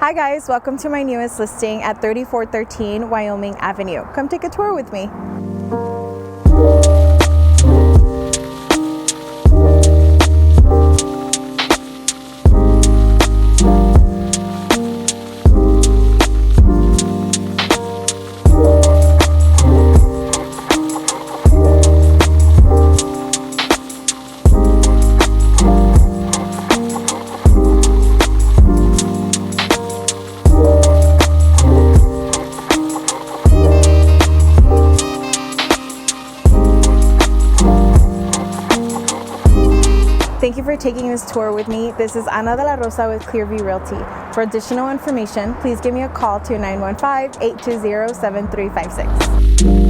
Hi guys, welcome to my newest listing at 3413 Wyoming Avenue. Come take a tour with me. Thank you for taking this tour with me. This is Ana de la Rosa with Clearview Realty. For additional information, please give me a call to 915-820-7356.